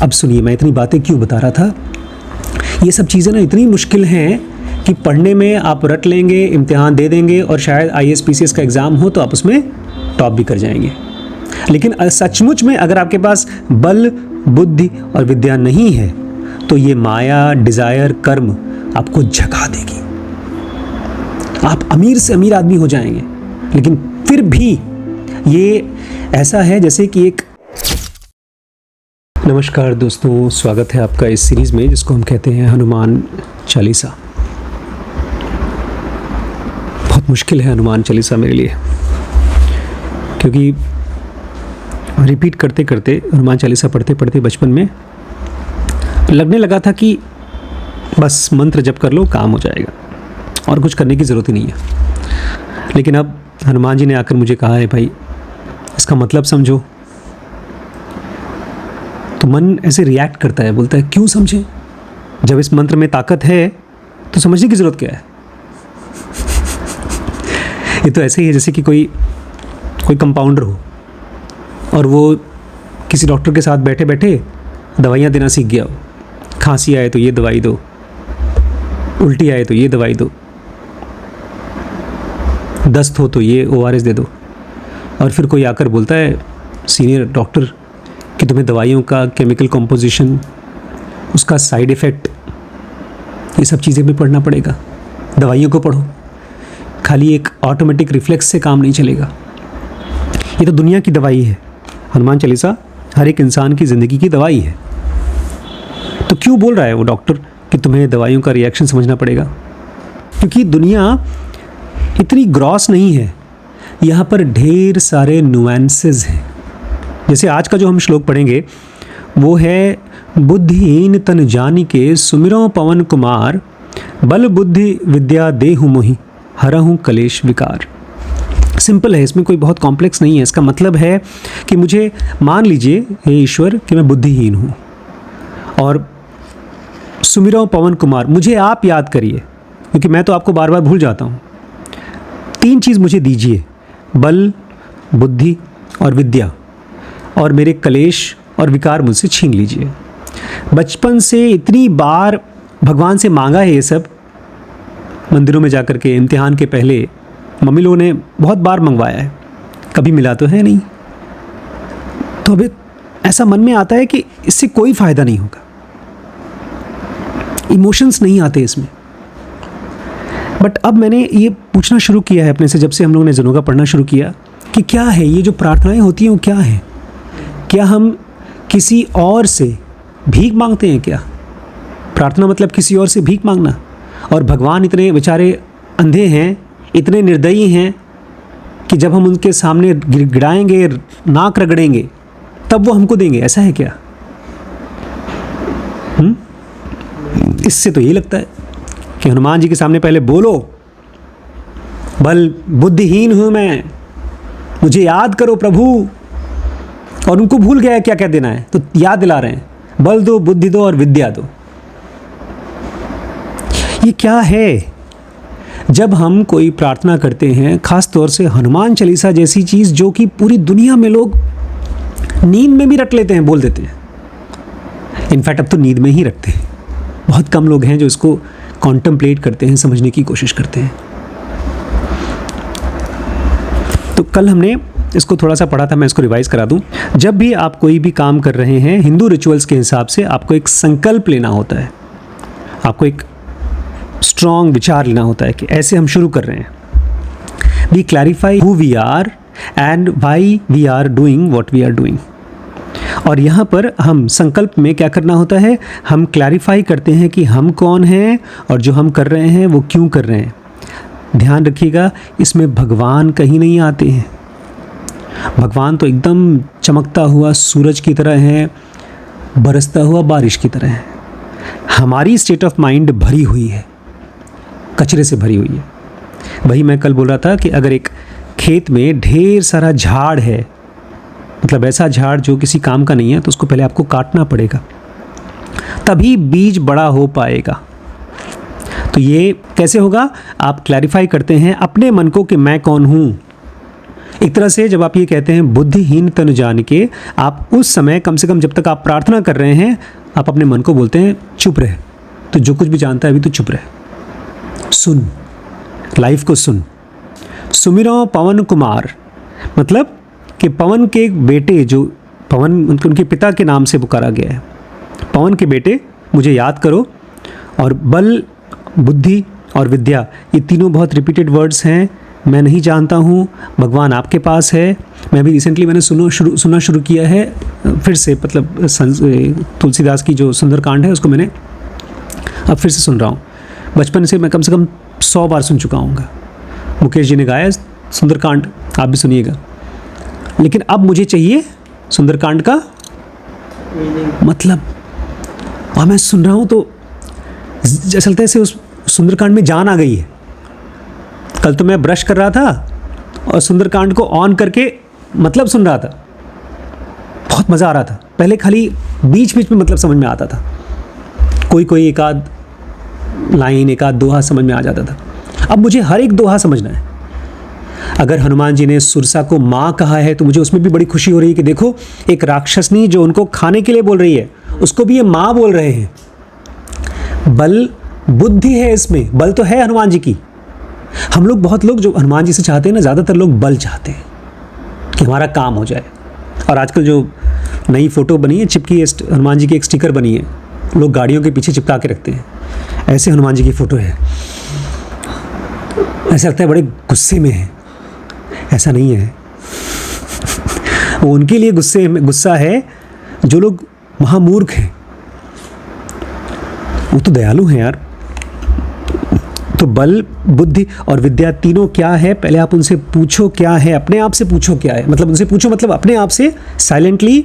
अब सुनिए, मैं इतनी बातें क्यों बता रहा था। ये सब चीज़ें ना इतनी मुश्किल हैं कि पढ़ने में आप रट लेंगे, इम्तिहान दे देंगे और शायद IAS PCS का एग्ज़ाम हो तो आप उसमें टॉप भी कर जाएंगे। लेकिन सचमुच में अगर आपके पास बल, बुद्धि और विद्या नहीं है तो ये माया, डिज़ायर, कर्म आपको झका देगी। आप अमीर से अमीर आदमी हो जाएंगे, लेकिन फिर भी ये ऐसा है जैसे कि एक। नमस्कार दोस्तों, स्वागत है आपका इस सीरीज़ में जिसको हम कहते हैं हनुमान चालीसा। बहुत मुश्किल है हनुमान चालीसा मेरे लिए, क्योंकि रिपीट करते करते हनुमान चालीसा पढ़ते पढ़ते बचपन में लगने लगा था कि बस मंत्र जप कर लो काम हो जाएगा और कुछ करने की ज़रूरत ही नहीं है। लेकिन अब हनुमान जी ने आकर मुझे कहा है, भाई इसका मतलब समझो। तो मन ऐसे रिएक्ट करता है, बोलता है क्यों समझे, जब इस मंत्र में ताकत है तो समझने की ज़रूरत क्या है। ये तो ऐसे ही है जैसे कि कोई कंपाउंडर हो और वो किसी डॉक्टर के साथ बैठे बैठे दवाइयाँ देना सीख गया हो। खांसी आए तो ये दवाई दो, उल्टी आए तो ये दवाई दो, दस्त हो तो ये ORS दे दो। और फिर कोई आकर बोलता है सीनियर डॉक्टर कि तुम्हें दवाइयों का केमिकल कॉम्पोजिशन, उसका साइड इफ़ेक्ट, ये सब चीज़ें भी पढ़ना पड़ेगा। दवाइयों को पढ़ो, खाली एक ऑटोमेटिक रिफ्लेक्स से काम नहीं चलेगा। ये तो दुनिया की दवाई है। हनुमान चालीसा हर एक इंसान की ज़िंदगी की दवाई है। तो क्यों बोल रहा है वो डॉक्टर कि तुम्हें दवाइयों का रिएक्शन समझना पड़ेगा? क्योंकि दुनिया इतनी ग्रॉस नहीं है, यहाँ पर ढेर सारे नुएंसेस हैं। जैसे आज का जो हम श्लोक पढ़ेंगे वो है, बुद्धिहीन तन जानिके सुमिरो पवन कुमार, बल बुद्धि विद्या देहु मोहि हरहु कलेश विकार। सिंपल है, इसमें कोई बहुत कॉम्प्लेक्स नहीं है। इसका मतलब है कि मुझे मान लीजिए हे ईश्वर कि मैं बुद्धिहीन हूँ और सुमिरो पवन कुमार, मुझे आप याद करिए क्योंकि मैं तो आपको बार बार भूल जाता हूँ। 3 चीज़ मुझे दीजिए, बल, बुद्धि और विद्या, और मेरे कलेश और विकार मुझसे छीन लीजिए। बचपन से इतनी बार भगवान से मांगा है ये सब, मंदिरों में जाकर के इम्तिहान के पहले मम्मी लोगों ने बहुत बार मंगवाया है, कभी मिला तो है नहीं। तो अभी ऐसा मन में आता है कि इससे कोई फ़ायदा नहीं होगा, इमोशंस नहीं आते इसमें। बट अब मैंने ये पूछना शुरू किया है अपने से, जब से हम लोगों ने जनोगा पढ़ना शुरू किया, कि क्या है ये जो प्रार्थनाएं होती हैं वो क्या है? क्या हम किसी और से भीख मांगते हैं क्या? प्रार्थना मतलब किसी और से भीख मांगना। और भगवान इतने बेचारे अंधे हैं, इतने निर्दयी हैं कि जब हम उनके सामने गिड़ाएंगे, नाक रगड़ेंगे, तब वो हमको देंगे, ऐसा है क्या? इससे तो यही लगता है कि हनुमान जी के सामने पहले बोलो, बल बुद्धिहीन हूँ मैं, मुझे याद करो प्रभु। और उनको भूल गया है क्या क्या देना है, तो याद दिला रहे हैं, बल दो, बुद्धि दो और विद्या दो। ये क्या है? जब हम कोई प्रार्थना करते हैं, खास तौर से हनुमान चालीसा जैसी चीज़ जो कि पूरी दुनिया में लोग नींद में भी रट लेते हैं, बोल देते हैं। इनफैक्ट अब तो नींद में ही रखते हैं। बहुत कम लोग हैं जो इसको कॉन्टेम्पलेट करते हैं, समझने की कोशिश करते हैं। तो कल हमने इसको थोड़ा सा पढ़ा था, मैं इसको रिवाइज करा दूं। जब भी आप कोई भी काम कर रहे हैं हिंदू रिचुअल्स के हिसाब से, आपको एक संकल्प लेना होता है, आपको एक स्ट्रॉन्ग विचार लेना होता है कि ऐसे हम शुरू कर रहे हैं। We clarify who we are and why we are doing what we are doing. और यहाँ पर हम संकल्प में क्या करना होता है, हम क्लैरिफाई करते हैं कि हम कौन हैं और जो हम कर रहे हैं वो क्यों कर रहे हैं। ध्यान रखिएगा, इसमें भगवान कहीं नहीं आते हैं। भगवान तो एकदम चमकता हुआ सूरज की तरह है, बरसता हुआ बारिश की तरह है। हमारी स्टेट ऑफ माइंड भरी हुई है, कचरे से भरी हुई है। वही मैं कल बोल रहा था कि अगर एक खेत में ढेर सारा झाड़ है, मतलब ऐसा झाड़ जो किसी काम का नहीं है, तो उसको पहले आपको काटना पड़ेगा, तभी बीज बड़ा हो पाएगा। तो ये कैसे होगा? आप क्लैरिफाई करते हैं अपने मन को कि मैं कौन हूँ, एक तरह से जब आप ये कहते हैं बुद्धिहीन तन जान के, आप उस समय कम से कम जब तक आप प्रार्थना कर रहे हैं, आप अपने मन को बोलते हैं चुप रहे, तो जो कुछ भी जानता है अभी तो चुप रहे, सुन, लाइफ को सुन। सुमिरो पवन कुमार, मतलब कि पवन के बेटे, जो पवन उनके पिता के नाम से पुकारा गया है, पवन के बेटे मुझे याद करो। और बल, बुद्धि और विद्या, ये तीनों बहुत रिपीटेड वर्ड्स हैं। मैं नहीं जानता हूँ, भगवान आपके पास है। मैं भी रिसेंटली मैंने सुनना शुरू किया है फिर से, मतलब तुलसीदास की जो सुंदरकांड है उसको मैंने अब फिर से सुन रहा हूँ। बचपन से मैं कम से कम 100 बार सुन चुका हूँ। मुकेश जी ने गाया सुंदरकांड, आप भी सुनिएगा। लेकिन अब मुझे चाहिए सुंदरकांड का मतलब, और मैं सुन रहा हूँ तो जैसा लगता है जैसे उस सुंदरकांड में जान आ गई है। कल तो मैं ब्रश कर रहा था और सुंदरकांड को ऑन करके मतलब सुन रहा था, बहुत मज़ा आ रहा था। पहले खाली बीच बीच में मतलब समझ में आता था, कोई एक आध लाइन, एक आध दोहा समझ में आ जाता था। अब मुझे हर एक दोहा समझना है। अगर हनुमान जी ने सुरसा को माँ कहा है तो मुझे उसमें भी बड़ी खुशी हो रही है कि देखो, एक राक्षसनी जो उनको खाने के लिए बोल रही है उसको भी ये माँ बोल रहे हैं। बल, बुद्धि है इसमें, बल तो है हनुमान जी की। हम लोग, बहुत लोग जो हनुमान जी से चाहते हैं ना, ज़्यादातर लोग बल चाहते हैं कि हमारा काम हो जाए। और आजकल जो नई फ़ोटो बनी है, चिपकी हनुमान जी की एक स्टिकर बनी है, लोग गाड़ियों के पीछे चिपका के रखते हैं। ऐसे हनुमान जी की फ़ोटो है, ऐसा लगता है बड़े गुस्से में है। ऐसा नहीं है, वो उनके लिए गुस्सा है जो लोग महामूर्ख हैं, वो तो दयालु हैं यार। तो बल, बुद्धि और विद्या तीनों क्या है, पहले आप उनसे पूछो क्या है, अपने आप से पूछो क्या है। मतलब उनसे पूछो मतलब अपने आप से साइलेंटली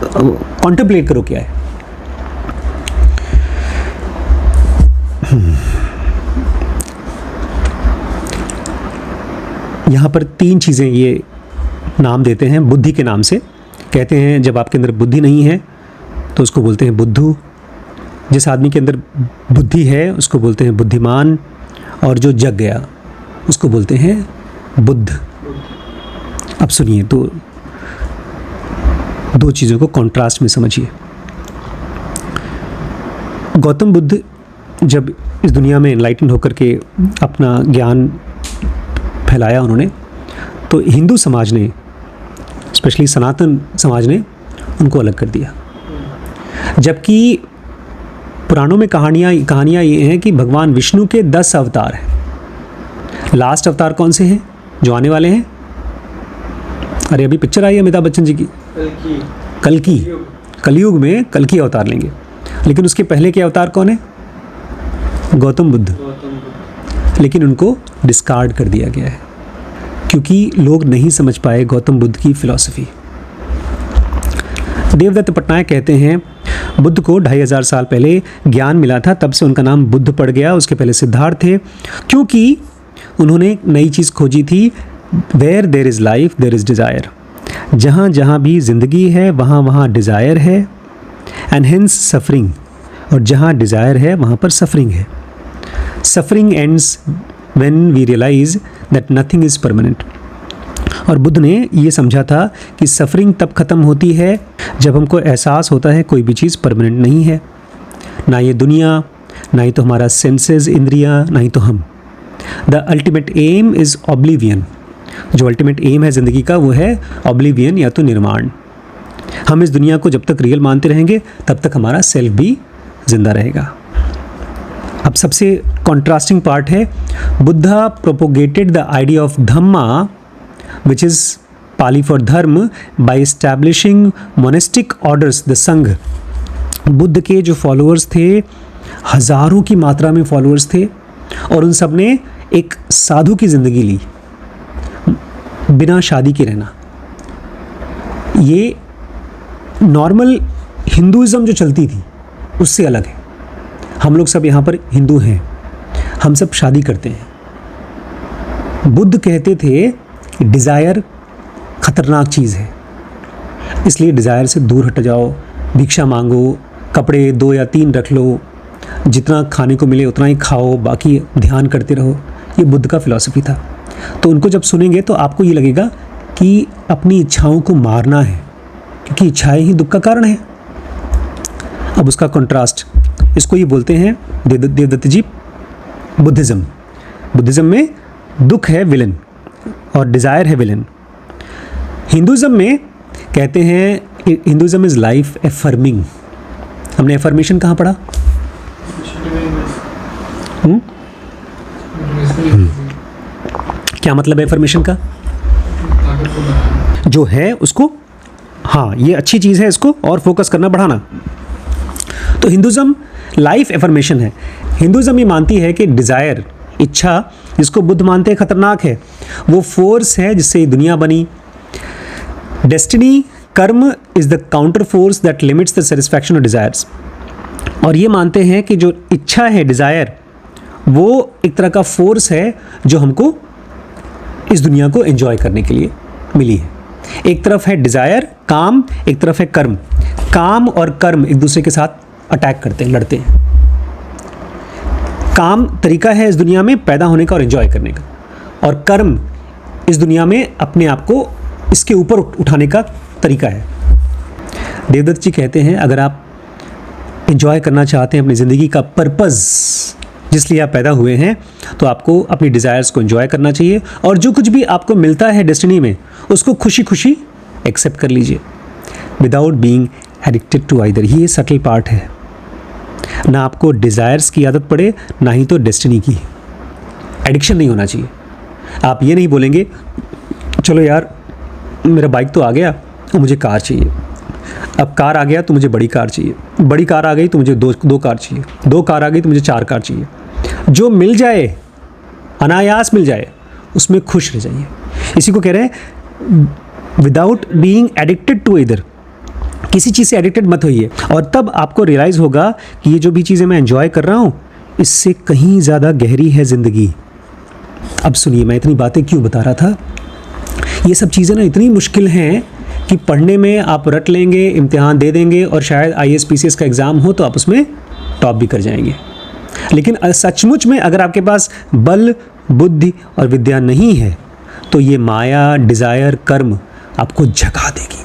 कॉन्टेम्पलेट करो क्या है। यहाँ पर 3 चीज़ें ये नाम देते हैं बुद्धि के नाम से। कहते हैं जब आपके अंदर बुद्धि नहीं है तो उसको बोलते हैं बुद्धू, जिस आदमी के अंदर बुद्धि है उसको बोलते हैं बुद्धिमान, और जो जग गया उसको बोलते हैं बुद्ध। अब सुनिए, तो 2 चीज़ों को कॉन्ट्रास्ट में समझिए। गौतम बुद्ध जब इस दुनिया में एनलाइटन होकर के अपना ज्ञान फैलाया उन्होंने, तो हिंदू समाज ने, स्पेशली सनातन समाज ने उनको अलग कर दिया। जबकि पुराणों में कहानियाँ ये हैं कि भगवान विष्णु के 10 अवतार हैं। लास्ट अवतार कौन से हैं जो आने वाले हैं? अरे अभी पिक्चर आई है अमिताभ बच्चन जी की, कल्कि, कलयुग में कल्कि अवतार लेंगे। लेकिन उसके पहले के अवतार कौन है? गौतम बुद्ध। लेकिन उनको डिस्कार्ड कर दिया गया है क्योंकि लोग नहीं समझ पाए गौतम बुद्ध की फिलॉसफी। देवदत्त पटनायक कहते हैं बुद्ध को 2500 साल पहले ज्ञान मिला था, तब से उनका नाम बुद्ध पड़ गया। उसके पहले सिद्धार्थ थे, क्योंकि उन्होंने एक नई चीज़ खोजी थी। Where there is life there is desire. जहाँ जहाँ भी ज़िंदगी है वहाँ वहाँ डिज़ायर है, एंड हेंस सफरिंग। और जहाँ डिज़ायर है वहाँ पर सफरिंग है। Suffering ends when we realise that nothing is permanent. और बुद्ध ने ये समझा था कि सफरिंग तब ख़त्म होती है जब हमको एहसास होता है कोई भी चीज़ परमानेंट नहीं है, ना ये दुनिया, ना ही तो हमारा सेंसेस, इंद्रियां, ना ही तो हम। The ultimate aim is oblivion. जो अल्टीमेट एम है ज़िंदगी का वो है ऑब्लिवियन, या तो निर्माण। हम इस दुनिया को जब तक रियल मानते रहेंगे तब तक हमारा सेल्फ भी जिंदा रहेगा। अब सबसे कॉन्ट्रास्टिंग पार्ट है, Buddha propagated the idea of Dhamma which is Pali for धर्म by establishing monastic orders, the संघ। बुद्ध के जो फॉलोअर्स थे, हज़ारों की मात्रा में फॉलोअर्स थे, और उन सब ने एक साधु की ज़िंदगी ली, बिना शादी के रहना। ये नॉर्मल हिंदुइज़्म जो चलती थी उससे अलग है। हम लोग सब यहाँ पर हिंदू हैं, हम सब शादी करते हैं। बुद्ध कहते थे डिज़ायर ख़तरनाक चीज़ है, इसलिए डिज़ायर से दूर हट जाओ, भिक्षा मांगो, कपड़े 2 या 3 रख लो, जितना खाने को मिले उतना ही खाओ, बाकी ध्यान करते रहो। ये बुद्ध का फ़िलॉसफी था। तो उनको जब सुनेंगे तो आपको ये लगेगा कि अपनी इच्छाओं को मारना है, क्योंकि इच्छाएं ही दुख का कारण है। अब उसका कंट्रास्ट, इसको ये बोलते हैं देवदत्त जी बुद्धिज़्म। बुद्धिज़्म में दुख है विलन और डिज़ायर है विलन। हिंदुज़्म में कहते हैं हिंदुज़्म इज़ लाइफ एफर्मिंग। हमने एफर्मेशन कहाँ पढ़ा? क्या मतलब है एफर्मेशन का? जो है उसको, हाँ ये अच्छी चीज़ है, इसको और फोकस करना, बढ़ाना। तो हिंदुज़्म लाइफ एफर्मेशन है। हिंदुज़्म ये मानती है कि डिज़ायर, इच्छा, जिसको बुद्ध मानते हैं खतरनाक है, वो फोर्स है जिससे ये दुनिया बनी। डेस्टिनी, कर्म is the counter force that limits the satisfaction of desires. और ये मानते हैं कि जो इच्छा है, डिज़ायर, वो एक तरह का फोर्स है जो हमको इस दुनिया को एंजॉय करने के लिए मिली है। एक तरफ है डिज़ायर, काम, एक तरफ है कर्म। काम और कर्म एक दूसरे के साथ अटैक करते हैं, लड़ते हैं। काम तरीका है इस दुनिया में पैदा होने का और एंजॉय करने का, और कर्म इस दुनिया में अपने आप को इसके ऊपर उठाने का तरीका है। देवदत्त जी कहते हैं अगर आप एंजॉय करना चाहते हैं अपनी ज़िंदगी का पर्पज़ जिसलिए आप पैदा हुए हैं, तो आपको अपनी डिज़ायर्स को एंजॉय करना चाहिए, और जो कुछ भी आपको मिलता है डेस्टिनी में उसको खुशी खुशी एक्सेप्ट कर लीजिए without being addicted to either. ये सटल पार्ट है, ना आपको डिज़ायर्स की आदत पड़े ना ही तो डेस्टिनी की। एडिक्शन नहीं होना चाहिए। आप ये नहीं बोलेंगे चलो यार मेरा बाइक तो आ गया तो मुझे कार चाहिए, अब कार आ गया तो मुझे बड़ी कार चाहिए, बड़ी कार आ गई तो मुझे दो कार चाहिए, दो कार आ गई तो मुझे 4 कार चाहिए। जो मिल जाए, अनायास मिल जाए, उसमें खुश रह जाइए। इसी को कह रहे हैं विदाउट बीइंग एडिक्टेड टू इधर। किसी चीज़ से एडिक्टेड मत होइए, और तब आपको रियलाइज़ होगा कि ये जो भी चीज़ें मैं एंजॉय कर रहा हूँ इससे कहीं ज़्यादा गहरी है ज़िंदगी। अब सुनिए मैं इतनी बातें क्यों बता रहा था। ये सब चीज़ें ना इतनी मुश्किल हैं कि पढ़ने में आप रट लेंगे, इम्तिहान दे देंगे और शायद IAS PCS का एग्ज़ाम हो तो आप उसमें टॉप भी कर जाएंगे। लेकिन सचमुच में अगर आपके पास बल, बुद्धि और विद्या नहीं है तो ये माया, डिज़ायर, कर्म आपको झका देगी।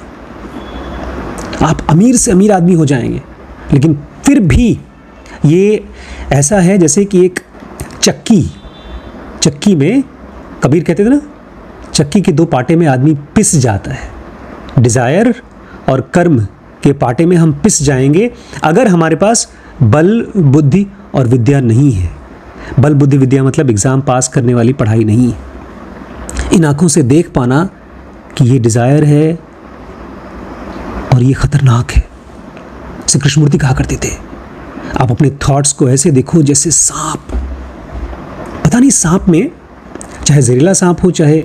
आप अमीर से अमीर आदमी हो जाएंगे, लेकिन फिर भी ये ऐसा है जैसे कि एक चक्की में, कबीर कहते थे ना, चक्की के 2 पाटे में आदमी पिस जाता है। डिज़ायर और कर्म के पाटे में हम पिस जाएंगे अगर हमारे पास बल, बुद्धि और विद्या नहीं है। बल, बुद्धि, विद्या मतलब एग्ज़ाम पास करने वाली पढ़ाई नहीं है। इन आँखों से देख पाना कि ये डिज़ायर है और ये ख़तरनाक है। श्री कृष्णमूर्ति कहा करते थे आप अपने थॉट्स को ऐसे देखो जैसे सांप। पता नहीं सांप में, चाहे जहरीला सांप हो चाहे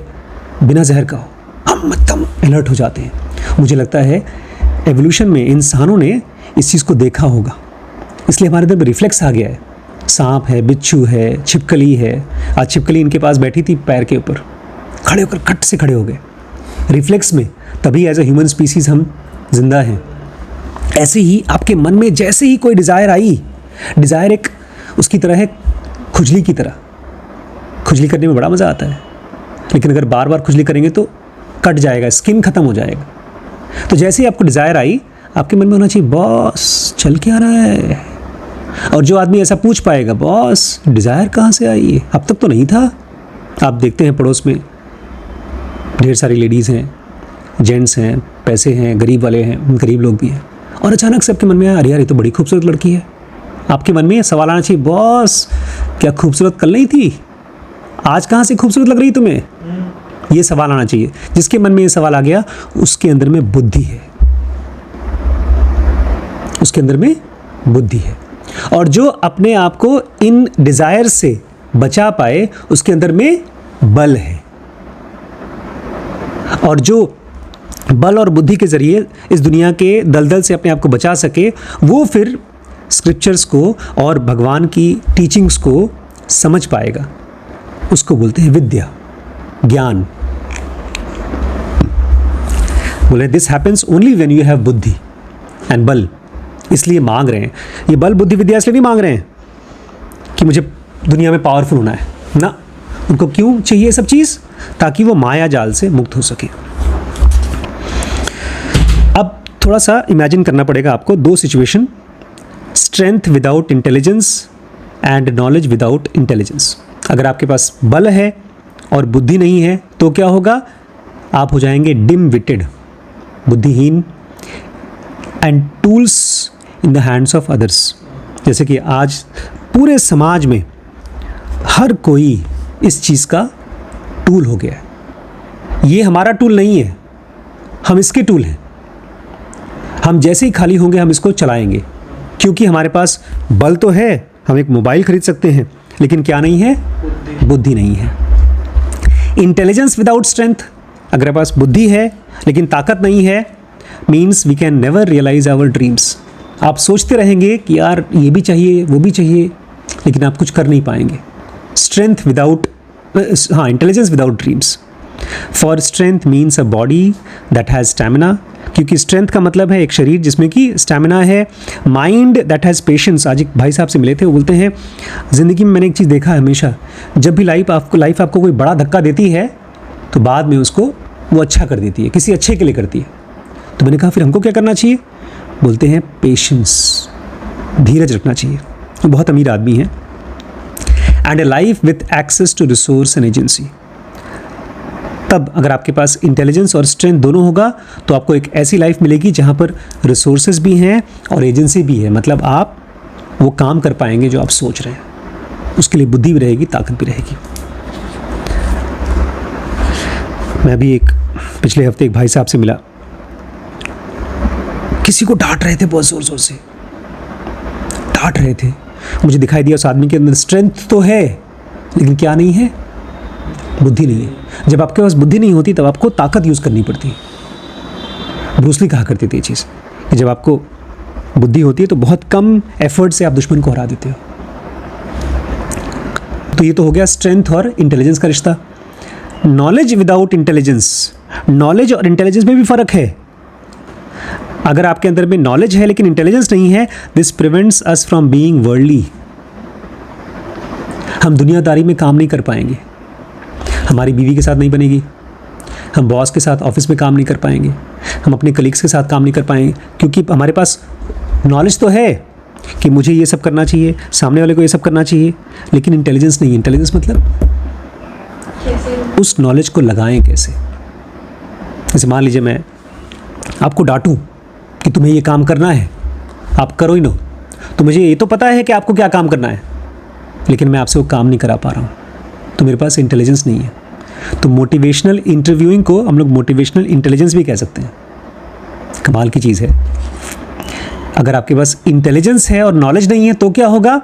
बिना जहर का हो, हम एकदम अलर्ट हो जाते हैं। मुझे लगता है एवोल्यूशन में इंसानों ने इस चीज़ को देखा होगा, इसलिए हमारे अंदर रिफ्लेक्स आ गया है। सांप है, बिच्छू है, छिपकली है। आज छिपकली इनके पास बैठी थी पैर के ऊपर, खड़े होकर खट से खड़े हो गए रिफ्लेक्स में। तभी एज ए ह्यूमन स्पीसीज हम जिंदा हैं। ऐसे ही आपके मन में जैसे ही कोई डिज़ायर आई, डिज़ायर एक उसकी तरह है खुजली की तरह। खुजली करने में बड़ा मज़ा आता है, लेकिन अगर बार बार खुजली करेंगे तो कट जाएगा, स्किन ख़त्म हो जाएगा। तो जैसे ही आपको डिज़ायर आई, आपके मन में होना चाहिए बॉस चल क्या रहा है। और जो आदमी ऐसा पूछ पाएगा बॉस डिज़ायर कहाँ से आई, अब तक तो नहीं था। आप देखते हैं पड़ोस में ढेर सारी लेडीज़ हैं, जेंट्स हैं, पैसे हैं, गरीब वाले हैं, गरीब लोग भी हैं, और अचानक से आपके मन में आया अरे यार ये तो बड़ी खूबसूरत लड़की है। आपके मन में सवाल आना चाहिए बॉस क्या खूबसूरत कल नहीं थी, आज कहाँ से खूबसूरत लग रही तुम्हें। ये सवाल आना चाहिए। जिसके मन में ये सवाल आ गया उसके अंदर में बुद्धि है, उसके अंदर में बुद्धि है। और जो अपने आप को इन डिज़ायर से बचा पाए उसके अंदर में बल है। और जो बल और बुद्धि के ज़रिए इस दुनिया के दलदल से अपने आप को बचा सके, वो फिर स्क्रिप्चर्स को और भगवान की टीचिंग्स को समझ पाएगा। उसको बोलते हैं विद्या, ज्ञान। बोले this happens only when you have बुद्धि एंड बल। इसलिए मांग रहे हैं ये बल, बुद्धि, विद्या इसलिए नहीं मांग रहे हैं कि मुझे दुनिया में पावरफुल होना है ना, उनको क्यों चाहिए ये सब चीज़? ताकि वो माया जाल से मुक्त हो सके। अब थोड़ा सा इमेजिन करना पड़ेगा आपको दो situation, strength without intelligence and knowledge without intelligence. अगर आपके पास बल है और बुद्धि नहीं है तो क्या होगा? आप हो जाएंगे डिम विटेड, बुद्धिहीन, and tools in the hands of others. जैसे कि आज पूरे समाज में हर कोई इस चीज़ का टूल हो गया है। ये हमारा टूल नहीं है, हम इसके टूल हैं। हम जैसे ही खाली होंगे हम इसको चलाएंगे, क्योंकि हमारे पास बल तो है, हम एक मोबाइल खरीद सकते हैं, लेकिन क्या नहीं है? बुद्धि नहीं है। इंटेलिजेंस विदाउट स्ट्रेंथ, अगर पास बुद्धि है लेकिन ताकत नहीं है, means we can never realise our dreams. आप सोचते रहेंगे कि यार ये भी चाहिए वो भी चाहिए, लेकिन आप कुछ कर नहीं पाएंगे। Strength without intelligence without dreams. For strength means a body that has stamina, क्योंकि स्ट्रेंथ का मतलब है एक शरीर जिसमें कि स्टैमिना है। Mind that has patience. आज एक भाई साहब से मिले थे, वो बोलते हैं ज़िंदगी में मैंने एक चीज़ देखा है हमेशा, जब भी लाइफ आपको कोई बड़ा धक्का देती है तो बाद में उसको वो अच्छा कर देती है, किसी अच्छे के लिए करती है। तो मैंने कहा फिर हमको क्या करना चाहिए? बोलते हैं पेशेंस, धीरज रखना चाहिए। वो बहुत अमीर आदमी है। And a life with access to resource and agency. तब अगर आपके पास इंटेलिजेंस और स्ट्रेंथ दोनों होगा तो आपको एक ऐसी लाइफ मिलेगी जहाँ पर रिसोर्सेज भी हैं और एजेंसी भी है। मतलब आप वो काम कर पाएंगे जो आप सोच रहे हैं, उसके लिए बुद्धि भी रहेगी, ताकत भी रहेगी। मैं अभी पिछले हफ्ते एक भाई साहब से मिला, किसी को डांट रहे थे, बहुत ज़ोर ज़ोर से डांट रहे थे। मुझे दिखाई दिया उस आदमी के अंदर स्ट्रेंथ तो है लेकिन क्या नहीं है? बुद्धि नहीं है। जब आपके पास बुद्धि नहीं होती तब आपको ताकत यूज़ करनी पड़ती है। ब्रूस ली कहा करते थे ये चीज़ कि जब आपको बुद्धि होती है तो बहुत कम एफर्ट से आप दुश्मन को हरा देते हो। तो ये तो हो गया स्ट्रेंथ और इंटेलिजेंस का रिश्ता। नॉलेज विदाउट इंटेलिजेंस, नॉलेज और इंटेलिजेंस में भी फ़र्क है। अगर आपके अंदर में नॉलेज है लेकिन इंटेलिजेंस नहीं है, this prevents us from being worldly. हम दुनियादारी में काम नहीं कर पाएंगे, हमारी बीवी के साथ नहीं बनेगी, हम बॉस के साथ ऑफिस में काम नहीं कर पाएंगे, हम अपने कलीग्स के साथ काम नहीं कर पाएंगे, क्योंकि हमारे पास नॉलेज तो है कि मुझे ये सब करना चाहिए, सामने वाले को ये सब करना चाहिए, लेकिन इंटेलिजेंस नहीं है। इंटेलिजेंस मतलब उस नॉलेज को लगाएं कैसे। जैसे मान लीजिए मैं आपको डांटूं कि तुम्हें ये काम करना है, आप करो ही ना, तो मुझे ये तो पता है कि आपको क्या काम करना है, लेकिन मैं आपसे वो काम नहीं करा पा रहा हूँ, तो मेरे पास इंटेलिजेंस नहीं है। तो मोटिवेशनल इंटरव्यूइंग को हम लोग मोटिवेशनल इंटेलिजेंस भी कह सकते हैं। कमाल की चीज़ है। अगर आपके पास इंटेलिजेंस है और नॉलेज नहीं है तो क्या होगा?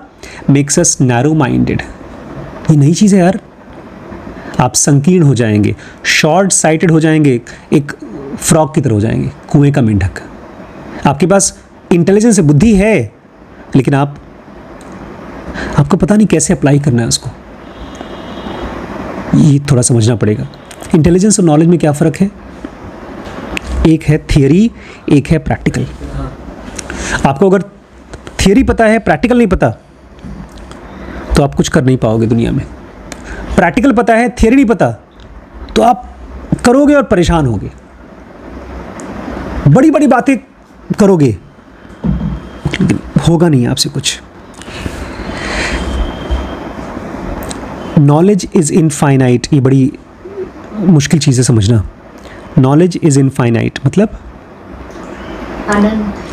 Makes us narrow minded. ये नई चीज़ है यार। आप संकीर्ण हो जाएंगे, शॉर्ट साइटेड हो जाएंगे, एक फ्रॉग की तरह हो जाएंगे, कुएं का मेंढक। आपके पास इंटेलिजेंस है, बुद्धि है, लेकिन आपको पता नहीं कैसे अप्लाई करना है उसको। ये थोड़ा समझना पड़ेगा। इंटेलिजेंस और नॉलेज में क्या फ़र्क है? एक है थियरी, एक है प्रैक्टिकल। आपको अगर थियरी पता है, प्रैक्टिकल नहीं पता, तो आप कुछ कर नहीं पाओगे दुनिया में। प्रैक्टिकल पता है, थियरी नहीं पता, तो आप करोगे और परेशान होगे, बड़ी बड़ी बातें करोगे, लेकिन होगा नहीं आपसे कुछ। Knowledge is infinite. ये बड़ी मुश्किल चीज़ है समझना। नॉलेज इज़ इनफाइनाइट मतलब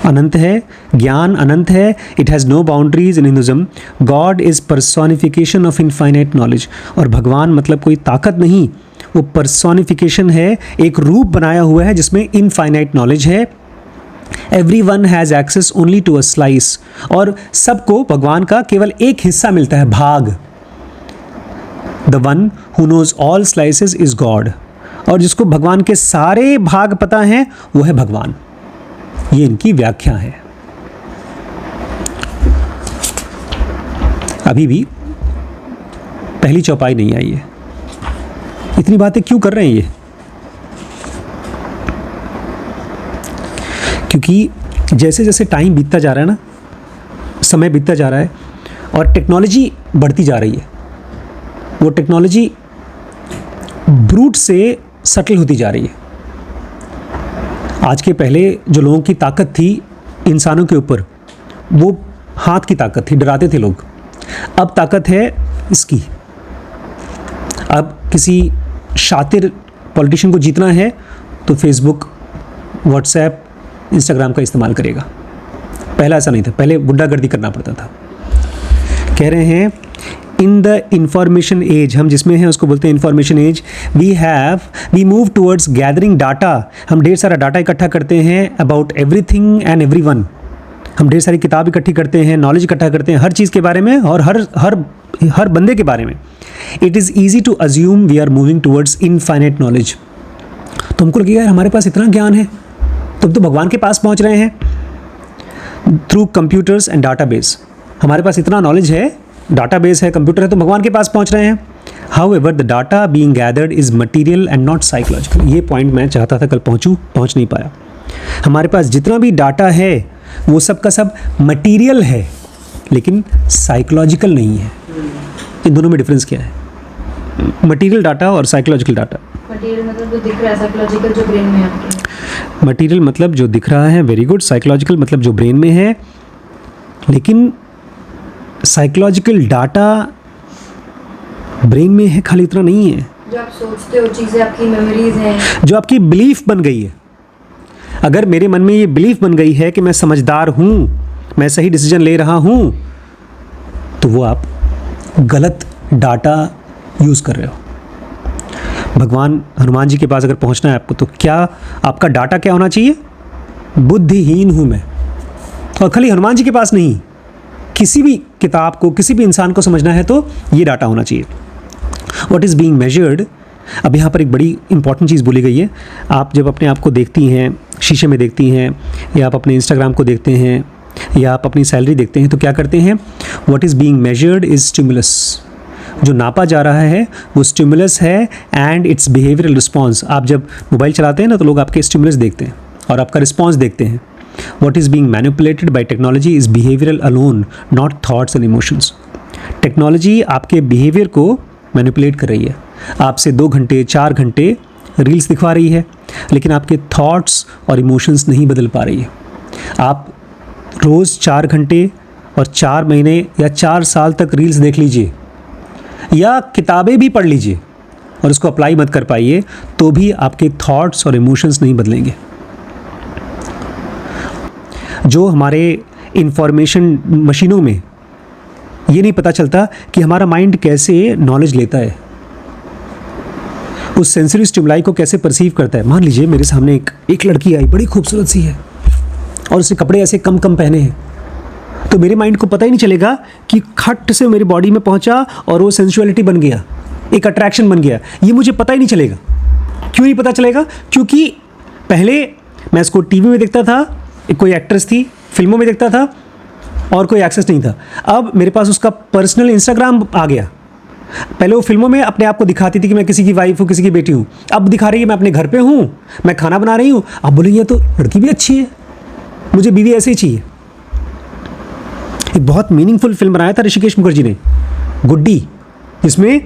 अनंत है, ज्ञान अनंत है। It has no boundaries in Hinduism. God is personification of infinite knowledge. और भगवान मतलब कोई ताकत नहीं, वो पर्सोनिफिकेशन है, एक रूप बनाया हुआ है जिसमें इनफाइनाइट नॉलेज है। Everyone has access only to a slice. और सबको भगवान का केवल एक हिस्सा मिलता है, भाग। The one who knows all slices is God. और जिसको भगवान के सारे भाग पता हैं वो है भगवान। ये इनकी व्याख्या है। अभी भी पहली चौपाई नहीं आई है। इतनी बातें क्यों कर रहे हैं ये? क्योंकि जैसे जैसे टाइम बीतता जा रहा है ना, समय बीतता जा रहा है और टेक्नोलॉजी बढ़ती जा रही है, वो टेक्नोलॉजी ब्रूट से सटल होती जा रही है। आज के पहले जो लोगों की ताकत थी इंसानों के ऊपर, वो हाथ की ताकत थी, डराते थे लोग। अब ताकत है इसकी। अब किसी शातिर पॉलिटिशियन को जीतना है तो फेसबुक, व्हाट्सएप, इंस्टाग्राम का इस्तेमाल करेगा। पहला ऐसा नहीं था, पहले गुंडागर्दी करना पड़ता था। कह रहे हैं इन द इंफॉर्मेशन एज, हम जिसमें हैं उसको बोलते हैं information age, we move towards gathering data. हम ढेर सारा डाटा इकट्ठा करते हैं अबाउट एवरीथिंग एंड एवरीवन। हम ढेर सारी किताब इकट्ठी करते हैं, नॉलेज इकट्ठा करते हैं हर चीज़ के बारे में और हर बंदे के बारे में। It is easy to assume we are moving towards infinite knowledge. तो हमको लगेगा यार हमारे पास इतना ज्ञान है, तुम तो भगवान के पास पहुंच रहे हैं थ्रू कंप्यूटर्स एंड डाटाबेस। हमारे पास इतना नॉलेज है, डाटाबेस है, कंप्यूटर है, तो भगवान के पास पहुंच रहे हैं। However the data being gathered is material and not psychological. ये पॉइंट मैं चाहता था कल पहुंच नहीं पाया। हमारे पास जितना भी डाटा है वो सब का सब मटीरियल है, लेकिन साइकोलॉजिकल नहीं है। इन दोनों में डिफरेंस क्या है? मटीरियल डाटा और साइकोलॉजिकल डाटा। मटीरियल मतलब जो दिख रहा है, साइकोलॉजिकल जो ब्रेन में है आपके। मटीरियल मतलब जो दिख रहा है, वेरी गुड। साइकोलॉजिकल मतलब जो ब्रेन में है, लेकिन साइकोलॉजिकल डाटा ब्रेन में है, खाली इतना नहीं है। जो आप सोचते हो, चीज़ें आपकी मेमोरीज हैं, जो आपकी बिलीफ बन गई है। अगर मेरे मन में ये बिलीफ बन गई है कि मैं समझदार हूँ, मैं सही डिसीजन ले रहा हूँ, तो वो आप गलत डाटा यूज़ कर रहे हो। भगवान हनुमान जी के पास अगर पहुँचना है आपको, तो क्या आपका डाटा क्या होना चाहिए? बुद्धिहीन हूँ मैं। और खाली हनुमान जी के पास नहीं, किसी भी किताब को, किसी भी इंसान को समझना है तो ये डाटा होना चाहिए। What is being measured. अब यहाँ पर एक बड़ी इंपॉर्टेंट चीज़ बोली गई है। आप जब अपने आप को देखती हैं, शीशे में देखती हैं, या आप अपने इंस्टाग्राम को देखते हैं, या आप अपनी सैलरी देखते हैं, तो क्या करते हैं? What is being measured is stimulus. जो नापा जा रहा है वो स्टिमुलस है एंड इट्स बिहेवियरल रिस्पॉन्स। आप जब मोबाइल चलाते हैं ना, तो लोग आपके स्टिमुलस देखते हैं और आपका रिस्पॉन्स देखते हैं। What is being manipulated by technology is behavioral alone, not thoughts and emotions. Technology आपके बिहेवियर को मैनिपुलेट कर रही है। आपसे 2 घंटे 4 घंटे रील्स दिखवा रही है, लेकिन आपके थॉट्स और इमोशंस नहीं बदल पा रही है। आप रोज़ 4 घंटे और 4 महीने या 4 साल तक रील्स देख लीजिए, या किताबें भी पढ़ लीजिए और उसको अप्लाई मत कर पाइए, तो भी आपके थॉट्स और इमोशंस नहीं बदलेंगे। जो हमारे इंफॉर्मेशन मशीनों में ये नहीं पता चलता कि हमारा माइंड कैसे नॉलेज लेता है, उस सेंसरी स्टिमुलाई को कैसे परसीव करता है। मान लीजिए मेरे सामने एक लड़की आई, बड़ी खूबसूरत सी है, और उसके कपड़े ऐसे कम पहने हैं, तो मेरे माइंड को पता ही नहीं चलेगा कि खट से मेरी बॉडी में पहुंचा और वो सेंसुअलिटी बन गया, एक अट्रैक्शन बन गया। ये मुझे पता ही नहीं चलेगा। क्यों नहीं पता चलेगा? क्योंकि पहले मैं इसको टीवी में देखता था, कोई एक्ट्रेस थी, फिल्मों में देखता था और कोई एक्सेस नहीं था। अब मेरे पास उसका पर्सनल इंस्टाग्राम आ गया। पहले वो फिल्मों में अपने आप को दिखाती थी कि मैं किसी की वाइफ हूँ, किसी की बेटी हूँ। अब दिखा रही है मैं अपने घर पे हूँ, मैं खाना बना रही हूँ। अब बोलेंगे तो लड़की भी अच्छी है, मुझे बीवी ऐसे ही चाहिए। एक बहुत मीनिंगफुल फिल्म बनाया था ऋषिकेश मुखर्जी ने, गुड्डी, जिसमें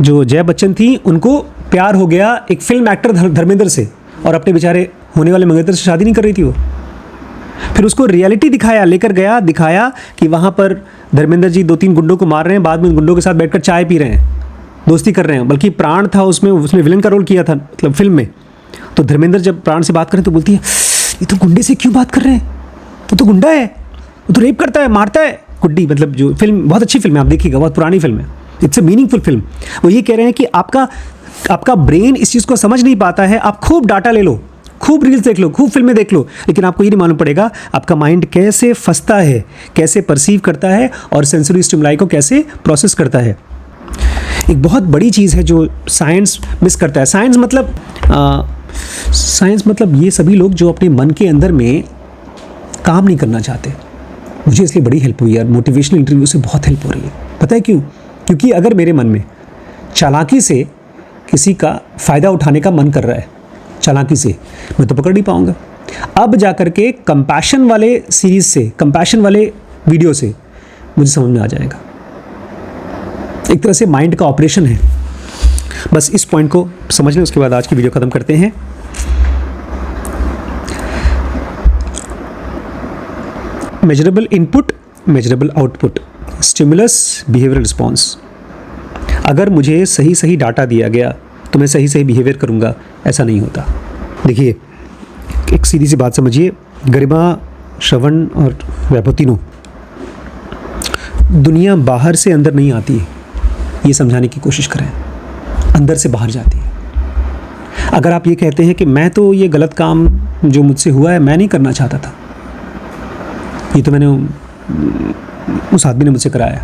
जो जया बच्चन थी उनको प्यार हो गया एक फिल्म एक्टर धर्मेंद्र से, और अपने बेचारे होने वाले मंगेतर से शादी नहीं कर रही थी वो। फिर उसको रियलिटी लेकर गया, दिखाया कि वहाँ पर धर्मेंद्र जी 2-3 गुंडों को मार रहे हैं, बाद में उन गुंडों के साथ बैठकर चाय पी रहे हैं, दोस्ती कर रहे हैं। बल्कि प्राण था उसमें विलन का रोल किया था, मतलब फिल्म में। तो धर्मेंद्र जब प्राण से बात करें तो बोलती है, ये तो गुंडे से क्यों बात कर रहे हैं, वो तो गुंडा है, वो तो रेप करता है, मारता है। गुड्डी मतलब जो फिल्म, बहुत अच्छी फिल्म है, आप देखिएगा, बहुत पुरानी फिल्म है, इट्स अ मीनिंगफुल फिल्म। वो ये कह रहे हैं कि आपका ब्रेन इस चीज़ को समझ नहीं पाता है। आप खूब डाटा ले लो, खूब रील्स देख लो, खूब फिल्में देख लो, लेकिन आपको ये नहीं मालूम पड़ेगा आपका माइंड कैसे फंसता है, कैसे परसीव करता है और सेंसरी स्टिमुलाई को कैसे प्रोसेस करता है। एक बहुत बड़ी चीज़ है जो साइंस मिस करता है। साइंस मतलब ये सभी लोग जो अपने मन के अंदर में काम नहीं करना चाहते। मुझे इसलिए बड़ी हेल्प हुई यार, मोटिवेशनल इंटरव्यू से बहुत हेल्प हो रही है। पता है क्यों? क्योंकि अगर मेरे मन में चालाकी से किसी का फ़ायदा उठाने का मन कर रहा है, चालाकी से, मैं तो पकड़ नहीं पाऊंगा। अब जाकर के कंपैशन वाले सीरीज़ से, कंपैशन वाले वीडियो से मुझे समझ में आ जाएगा। एक तरह से माइंड का ऑपरेशन है। बस इस पॉइंट को समझ लें, उसके बाद आज की वीडियो ख़त्म करते हैं। Measurable input, measurable output, stimulus, behavioural response. अगर मुझे सही सही डाटा दिया गया तो मैं सही सही बिहेवियर करूँगा, ऐसा नहीं होता। देखिए, एक सीधी सी बात समझिए, गरिमा, श्रवण और वैभव तीनों, दुनिया बाहर से अंदर नहीं आती है, ये समझाने की कोशिश करें, अंदर से बाहर जाती है। अगर आप ये कहते हैं कि मैं तो ये गलत काम जो मुझसे हुआ है मैं नहीं करना चाहता था, ये तो मैंने उस आदमी ने मुझसे कराया,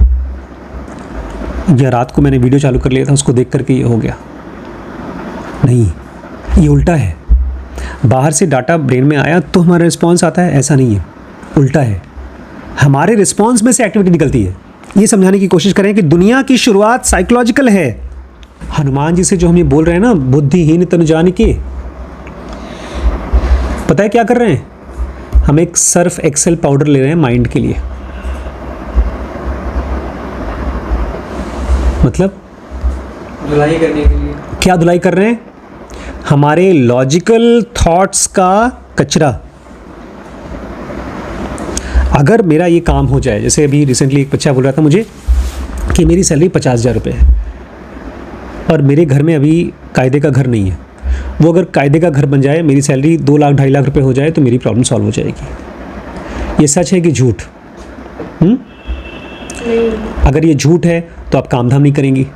या रात को मैंने वीडियो चालू कर लिया था, उसको देख करके ये हो गया, नहीं, ये उल्टा है। बाहर से डाटा ब्रेन में आया तो हमारा रिस्पॉन्स आता है, ऐसा नहीं है, उल्टा है। हमारे रिस्पॉन्स में से एक्टिविटी निकलती है। ये समझाने की कोशिश करें कि दुनिया की शुरुआत साइकोलॉजिकल है। हनुमान जी से जो हम ये बोल रहे हैं ना, बुद्धिहीन तनु जानिके, पता है क्या कर रहे हैं? हम एक सर्फ एक्सेल पाउडर ले रहे हैं माइंड के लिए। मतलब धुलाई करने के लिए। क्या धुलाई कर रहे हैं? हमारे लॉजिकल थॉट्स का कचरा। अगर मेरा ये काम हो जाए, जैसे अभी रिसेंटली एक बच्चा बोल रहा था मुझे कि मेरी सैलरी 50,000 रुपये है और मेरे घर में अभी कायदे का घर नहीं है, वो अगर कायदे का घर बन जाए, मेरी सैलरी 2 लाख 2.5 लाख रुपए हो जाए तो मेरी प्रॉब्लम सॉल्व हो जाएगी। ये सच है कि झूठ? अगर ये झूठ है तो आप काम धाम नहीं करेंगी,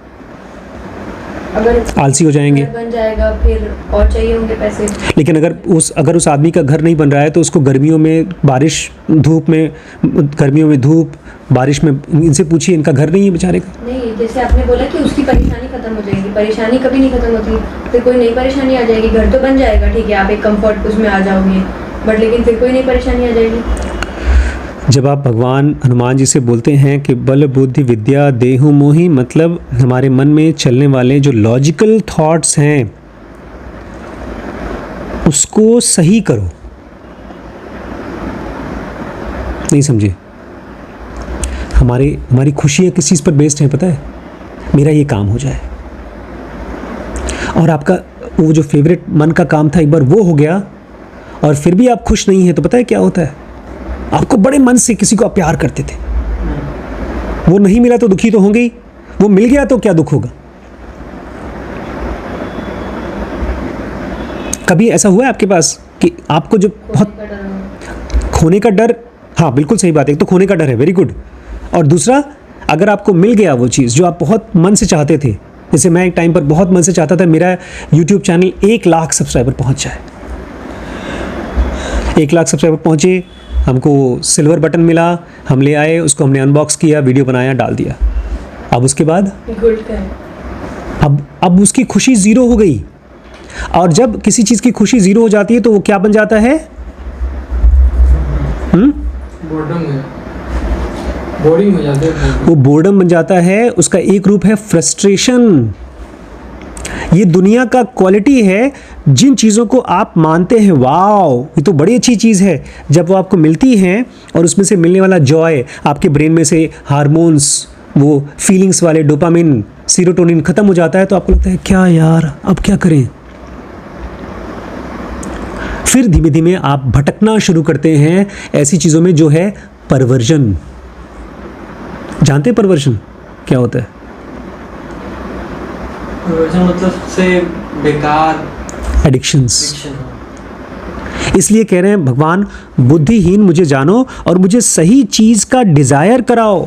अगर आलसी हो जाएंगे। घर बन जाएगा फिर और चाहिए होंगे पैसे। लेकिन अगर उस आदमी का घर नहीं बन रहा है तो उसको गर्मियों में बारिश, धूप में, गर्मियों में धूप, बारिश में, इनसे पूछिए, इनका घर नहीं है बेचारे का। नहीं, जैसे आपने बोला कि उसकी परेशानी खत्म हो जाएगी, परेशानी कभी नहीं खत्म होती, फिर कोई नई परेशानी आ जाएगी। घर तो बन जाएगा, ठीक है, आप एक कंफर्ट उसमें आ जाओगे, बट लेकिन फिर कोई नई परेशानी आ जाएगी। जब आप भगवान हनुमान जी से बोलते हैं कि बल बुद्धि विद्या देहु मोहि, मतलब हमारे मन में चलने वाले जो लॉजिकल थॉट्स हैं उसको सही करो। नहीं समझे? हमारी खुशियाँ किस चीज़ पर बेस्ड हैं पता है? मेरा ये काम हो जाए, और आपका वो जो फेवरेट मन का काम था एक बार वो हो गया और फिर भी आप खुश नहीं हैं, तो पता है क्या होता है? आपको बड़े मन से किसी को आप प्यार करते थे, वो नहीं मिला तो दुखी तो होंगे ही, वो मिल गया तो क्या दुख होगा? कभी ऐसा हुआ है आपके पास कि आपको जो बहुत खोने का डर, हाँ बिल्कुल सही बात है, एक तो खोने का डर है, वेरी गुड, और दूसरा अगर आपको मिल गया वो चीज़ जो आप बहुत मन से चाहते थे, जैसे मैं एक टाइम पर बहुत मन से चाहता था मेरा YouTube चैनल 1 लाख सब्सक्राइबर पहुंच जाए। 1 लाख सब्सक्राइबर पहुंचे, हमको सिल्वर बटन मिला, हम ले आए, उसको हमने अनबॉक्स किया, वीडियो बनाया, डाल दिया। अब उसके बाद अब उसकी खुशी ज़ीरो हो गई। और जब किसी चीज़ की खुशी ज़ीरो हो जाती है तो वो क्या बन जाता है? बोरिंग हो जाता है। वो बोर्डम बन जाता है। उसका एक रूप है फ्रस्ट्रेशन। ये दुनिया का क्वालिटी है। जिन चीज़ों को आप मानते हैं वाओ ये तो बड़ी अच्छी चीज़ है, जब वो आपको मिलती हैं और उसमें से मिलने वाला जॉय, आपके ब्रेन में से हार्मोन्स, वो फीलिंग्स वाले डोपामिन, सीरोटोनिन ख़त्म हो जाता है, तो आपको लगता है क्या यार अब क्या करें। फिर धीमे धीमे आप भटकना शुरू करते हैं ऐसी चीज़ों में जो है परवर्जन। जानते हैं परवर्जन क्या होता है? मतलब सबसे बेकार एडिक्शंस। इसलिए कह रहे हैं भगवान बुद्धिहीन मुझे जानो और मुझे सही चीज़ का डिज़ायर कराओ।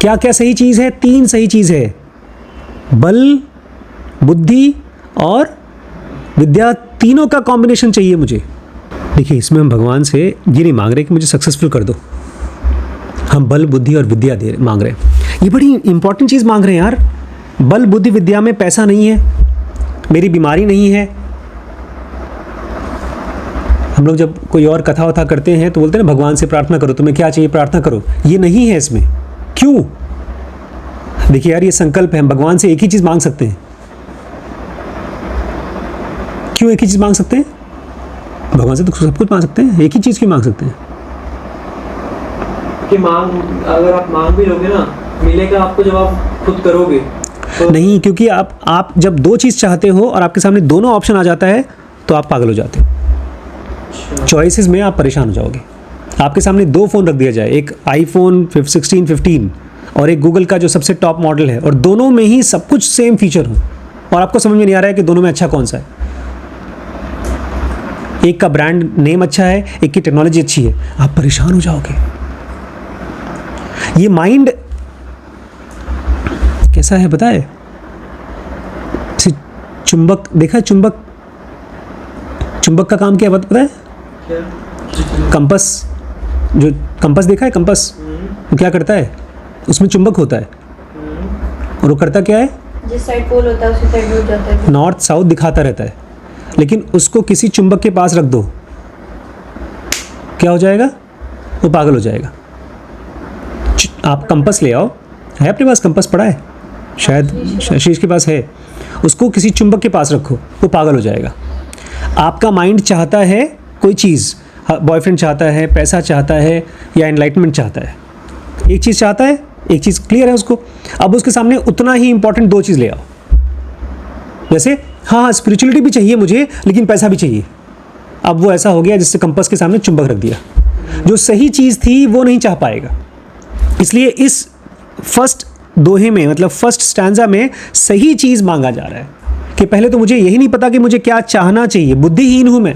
क्या क्या सही चीज़ है? 3 सही चीज़ है, बल, बुद्धि और विद्या, तीनों का कॉम्बिनेशन चाहिए मुझे। देखिए इसमें हम भगवान से ये नहीं मांग रहे कि मुझे सक्सेसफुल कर दो, हम बल, बुद्धि और विद्या मांग रहे हैं। ये बड़ी इंपॉर्टेंट चीज़ मांग रहे हैं यार। बल, बुद्धि, विद्या में पैसा नहीं है, मेरी बीमारी नहीं है। हम लोग जब कोई और कथा वथा करते हैं तो बोलते हैं ना भगवान से प्रार्थना करो, तुम्हें क्या चाहिए प्रार्थना करो। ये नहीं है इसमें। क्यों? देखिए यार ये संकल्प है, हम भगवान से एक ही चीज़ मांग सकते हैं। क्यों एक ही चीज़ मांग सकते हैं? भगवान से तो सब कुछ मांग सकते हैं, एक ही चीज़ क्यों मांग सकते हैं? कि मांग, अगर आप मांग भी लोगे ना, मिलेगा आपको जब आप खुद करोगे। नहीं, क्योंकि आप जब दो चीज़ चाहते हो और आपके सामने दोनों ऑप्शन आ जाता है तो आप पागल हो जाते हो। चॉइसेस में आप परेशान हो जाओगे। आपके सामने दो फ़ोन रख दिया जाए, एक आईफोन 16, 15 और एक गूगल का जो सबसे टॉप मॉडल है, और दोनों में ही सब कुछ सेम फीचर हो और आपको समझ में नहीं आ रहा है कि दोनों में अच्छा कौन सा है। एक का ब्रांड नेम अच्छा है, एक की टेक्नोलॉजी अच्छी है, आप परेशान हो जाओगे। ये माइंड कैसा है पता है? चुंबक देखा है? चुंबक का काम क्या है पता है? कंपास, जो कंपास देखा है? कंपास वो क्या करता है? उसमें चुंबक होता है और वो करता क्या है? जिस साइड पोल होता है उसी साइड रुक जाता है, नॉर्थ साउथ दिखाता रहता है। लेकिन उसको किसी चुंबक के पास रख दो, क्या हो जाएगा? वो पागल हो जाएगा। आप कंपास ले आओ, है अपने पास कंपास पड़ा है? शायद शीश के पास है। उसको किसी चुंबक के पास रखो, वो पागल हो जाएगा। आपका माइंड चाहता है कोई चीज़, बॉयफ्रेंड चाहता है, पैसा चाहता है, या एनलाइटमेंट चाहता है। एक चीज़ चाहता है, एक चीज़ क्लियर है उसको। अब उसके सामने उतना ही इंपॉर्टेंट दो चीज़ ले आओ। जैसे हाँ स्पिरिचुअलिटी भी चाहिए मुझे, लेकिन पैसा भी चाहिए। अब वो ऐसा हो गया जिससे कंपास के सामने चुंबक रख दिया। जो सही चीज़ थी वो नहीं चाह पाएगा। इसलिए इस फर्स्ट दोहे में, मतलब फर्स्ट स्टैंजा में सही चीज़ मांगा जा रहा है कि पहले तो मुझे यही नहीं पता कि मुझे क्या चाहना चाहिए, बुद्धिहीन हूँ मैं,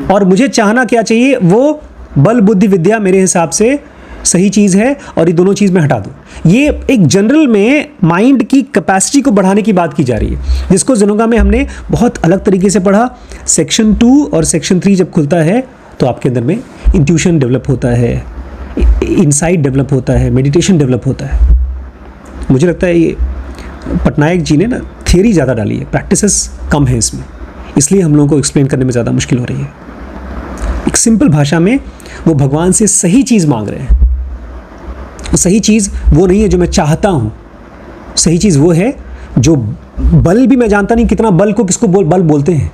और मुझे चाहना क्या चाहिए वो बल बुद्धि विद्या मेरे हिसाब से सही चीज़ है, और ये दोनों चीज़ में हटा दो। ये एक जनरल में माइंड की कैपेसिटी को बढ़ाने की बात की जा रही है, जिसको ज़ेनोगा में हमने बहुत अलग तरीके से पढ़ा। सेक्शन 2 और सेक्शन 3 जब खुलता है तो आपके अंदर में इंट्यूशन डेवलप होता है, इनसाइट डेवलप होता है, मेडिटेशन डेवलप होता है। मुझे लगता है ये पटनायक जी ने ना थियरी ज़्यादा डाली है, प्रैक्टिसेस कम है इसमें, इसलिए हम लोगों को एक्सप्लेन करने में ज़्यादा मुश्किल हो रही है। एक सिंपल भाषा में वो भगवान से सही चीज़ मांग रहे हैं। सही चीज़ वो नहीं है जो मैं चाहता हूँ, सही चीज़ वो है जो बल भी मैं जानता नहीं कितना बल को किसको बल बोलते हैं,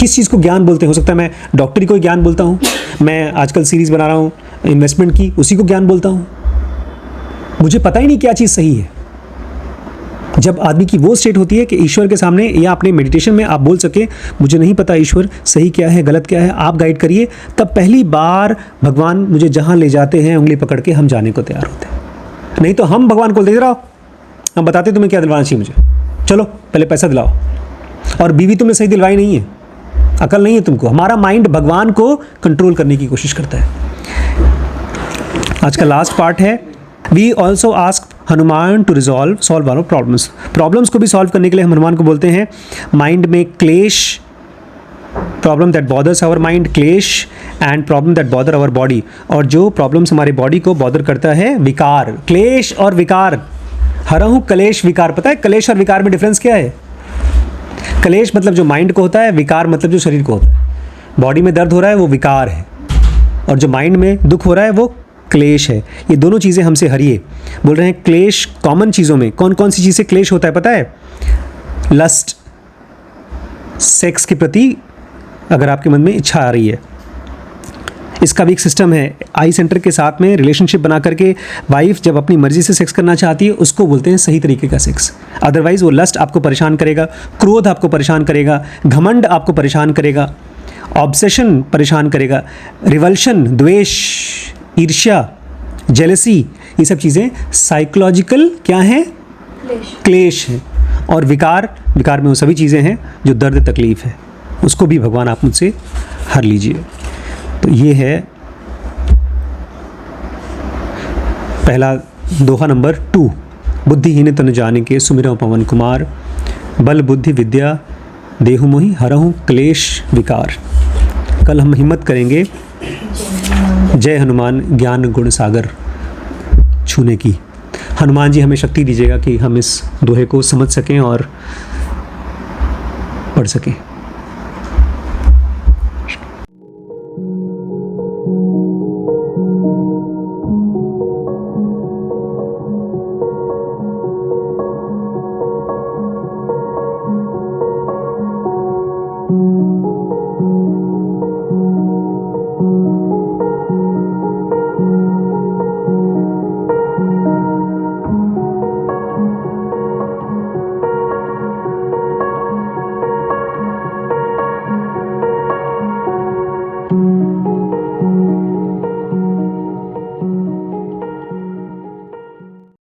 किस चीज़ को ज्ञान बोलते हैं। हो सकता है मैं डॉक्टरी को ज्ञान बोलता हूँ, मैं आजकल सीरीज़ बना रहा हूँ इन्वेस्टमेंट की, उसी को ज्ञान बोलता हूँ। मुझे पता ही नहीं क्या चीज़ सही है। जब आदमी की वो स्टेट होती है कि ईश्वर के सामने या अपने मेडिटेशन में आप बोल सके मुझे नहीं पता ईश्वर सही क्या है गलत क्या है, आप गाइड करिए, तब पहली बार भगवान मुझे जहाँ ले जाते हैं उंगली पकड़ के हम जाने को तैयार होते हैं। नहीं तो हम भगवान को दे रहा हम बताते तुम्हें क्या दिलवाना चाहिए मुझे, चलो पहले पैसा दिलाओ, और बीवी तुमने सही दिलवाई नहीं है, अकल नहीं है तुमको। हमारा माइंड भगवान को कंट्रोल करने की कोशिश करता है। आज का लास्ट पार्ट है, we also ask Hanuman to solve our problems को भी सॉल्व करने के लिए हम हनुमान को बोलते हैं माइंड में क्लेश, problem that bothers our mind, क्लेश, and problem that bother our body. और जो प्रॉब्लम्स हमारे बॉडी को बॉदर करता है, विकार। क्लेश और विकार, हरहु कलेश विकार। पता है कलेश और विकार में डिफरेंस क्या है? कलेश मतलब जो माइंड को होता है, विकार मतलब जो शरीर को होता है। बॉडी में दर्द हो रहा है वो विकार है, और जो माइंड में दुख हो रहा है वो क्लेश है। ये दोनों चीज़ें हमसे हरिए। बोल रहे हैं क्लेश कॉमन चीज़ों में कौन कौन सी चीज़ें क्लेश होता है पता है? लस्ट, सेक्स के प्रति अगर आपके मन में इच्छा आ रही है, इसका भी एक सिस्टम है। आई सेंटर के साथ में रिलेशनशिप बना करके वाइफ जब अपनी मर्जी से सेक्स करना चाहती है उसको बोलते हैं सही तरीके का सेक्स। अदरवाइज वो लस्ट आपको परेशान करेगा, क्रोध आपको परेशान करेगा, घमंड आपको परेशान करेगा, ऑब्सेशन परेशान करेगा, रिवल्शन, द्वेष, ईर्ष्या, जेलसी, ये सब चीज़ें साइकोलॉजिकल क्या हैं? क्लेश हैं। और विकार में वो सभी चीज़ें हैं जो दर्द तकलीफ़ है, उसको भी भगवान आप मुझसे हर लीजिए। तो ये है पहला दोहा नंबर 2, बुद्धिहीन तन जाने के सुमिरौ पवन कुमार, बल बुद्धि विद्या देहु मोहि हरहु क्लेश विकार। कल हम हिम्मत करेंगे जय हनुमान ज्ञान गुण सागर छूने की। हनुमान जी हमें शक्ति दीजिएगा कि हम इस दोहे को समझ सकें और पढ़ सकें।